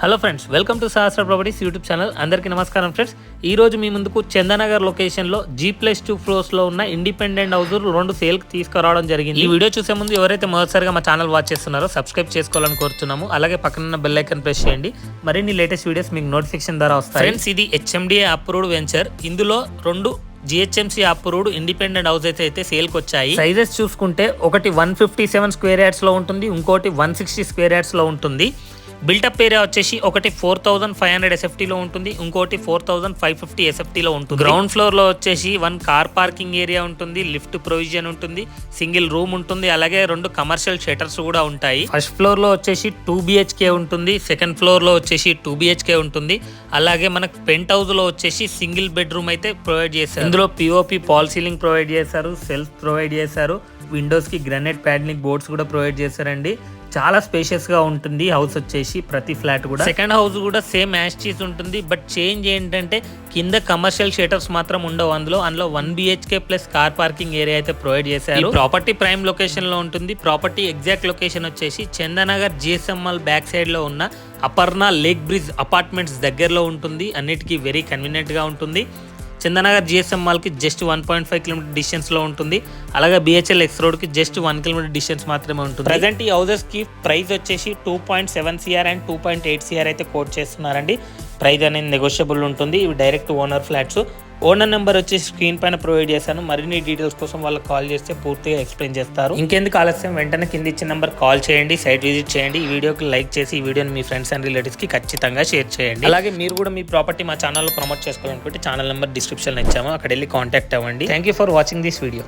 Hello friends, welcome to Sahasra properties YouTube channel. అందరికీ నమస్కారం friends. ఈ రోజు మీ ముందుకు చందానగర్ లొకేషన్లో G+2 ఫ్లోర్స్లో ఉన్న ఇండిపెండెంట్ హౌస్ 2 సేల్కి తీసుకురావడం జరిగింది. ఈ వీడియో చూసే ముందు ఎవరైతే మొదటిసారిగా మా ఛానల్ వాచ్ చేస్తున్నారో సబ్స్క్రైబ్ చేసుకోవాలని కోరుతున్నాము. అలాగే పక్కన బెల్ ఐకాన్ ప్రెస్ చేయండి. మరిన్ని లేటెస్ట్ వీడియోస్ మీకు నోటిఫికేషన్ ద్వారా వస్తాయి. ఫ్రెండ్స్, ఇది HMDA అప్రూవ్డ్ వెంచర్. ఇందులో 2 GHMC అప్రూవ్డ్ ఇండిపెండెంట్ హౌస్ అయితే సేల్కి వచ్చాయి. సైజెస్ చూసుకుంటే ఒకటి 157 స్క్వేర్ యార్డ్స్ లో ఉంటుంది, ఇంకోటి 160 స్క్వేర్ యార్డ్స్ లో ఉంటుంది. బిల్టప్ ఏరియా వచ్చేసి ఒకటి 4500 SFT లో ఉంటుంది, ఇంకోటి 4550 SFT లో ఉంటుంది. గ్రౌండ్ ఫ్లోర్ లో వచ్చేసి 1 కార్ పార్కింగ్ ఏరియా ఉంటుంది, లిఫ్ట్ ప్రొవిజన్ ఉంటుంది, సింగిల్ రూమ్ ఉంటుంది, అలాగే 2 కమర్షియల్ షట్టర్స్ కూడా ఉంటాయి. ఫస్ట్ ఫ్లోర్ లో వచ్చేసి 2 BHK ఉంటుంది, సెకండ్ ఫ్లోర్ లో వచ్చేసి 2 BHK ఉంటుంది. అలాగే మనకు పెంట్ హౌస్ లో వచ్చేసి సింగిల్ బెడ్రూమ్ అయితే ప్రొవైడ్ చేశారు. ఇందులో POP పాల్ సీలింగ్ ప్రొవైడ్ చేశారు, సెల్ఫ్ ప్రొవైడ్ చేశారు, విండోస్ కి గ్రానైట్ ప్యాడ్లింగ్ బోర్డ్స్ కూడా ప్రొవైడ్ చేశారండి. చాలా స్పేషియస్ గా ఉంటుంది హౌస్ వచ్చేసి. ప్రతి ఫ్లాట్ కూడా సెకండ్ హౌస్ కూడా సేమ్ యాస్టీస్ ఉంటుంది. బట్ చేంజ్ ఏంటంటే కింద కమర్షియల్ షేటర్స్ మాత్రం ఉండవు. అందులో 1 BHK plus car parking area అయితే ప్రొవైడ్ చేశారు. ప్రాపర్టీ ప్రైమ్ లొకేషన్ లో ఉంటుంది. ప్రాపర్టీ ఎగ్జాక్ట్ లొకేషన్ వచ్చేసి Chandanagar GSM mall back side లో ఉన్న అపర్ణ లేక్ బ్రిడ్జ్ అపార్ట్మెంట్స్ దగ్గరలో ఉంటుంది. అన్నిటికీ వెరీ కన్వీనియంట్ గా ఉంటుంది. చందానగర్ GSM మాల్కి జస్ట్ 1.5 కిలోమీటర్ డిస్టెన్స్లో ఉంటుంది. అలాగే BHL X రోడ్కి జస్ట్ 1 కిలోమీటర్ డిస్టెన్స్ మాత్రమే ఉంటుంది. ప్రజెంట్ ఈ హౌసెస్కి ప్రైస్ వచ్చేసి 2.7 CR అండ్ 2.8 CR అయితే కోట్ చేస్తున్నారండి. ప్రైస్ అనేది నెగోషియబుల్ ఉంటుంది. ఇవి direct owner flats. Owner number వచ్చేసి స్క్రీన్ పైన ప్రొవైడ్ చేశాను. మరిన్ని డీటెయిల్స్ కోసం వాళ్ళకి కాల్ చేస్తే పూర్తిగా ఎక్స్ప్లెయిన్ చేస్తారు. ఇంకెందుకు ఆలస్యం, వెంటనే కింద ఇచ్చిన నెంబర్ కాల్ చేయండి, సైట్ విజిట్ చేయండి. ఈ వీడియోకి లైక్ చేసి ఈ వీడియోని మీ ఫ్రెండ్స్ అండ్ రిలేటివ్స్కి ఖచ్చితంగా షేర్ చేయండి. అలాగే మీరు కూడా మీ ప్రాపర్టీ మా ఛానల్లో ప్రమోట్ చేసుకోవాలనుకుంటే ఛానల్ నెంబర్ డిస్క్రిప్షన్లో ఇచ్చాము, అక్కడ వెళ్ళి కాంటాక్ట్ అవ్వండి. Thank you for watching this video.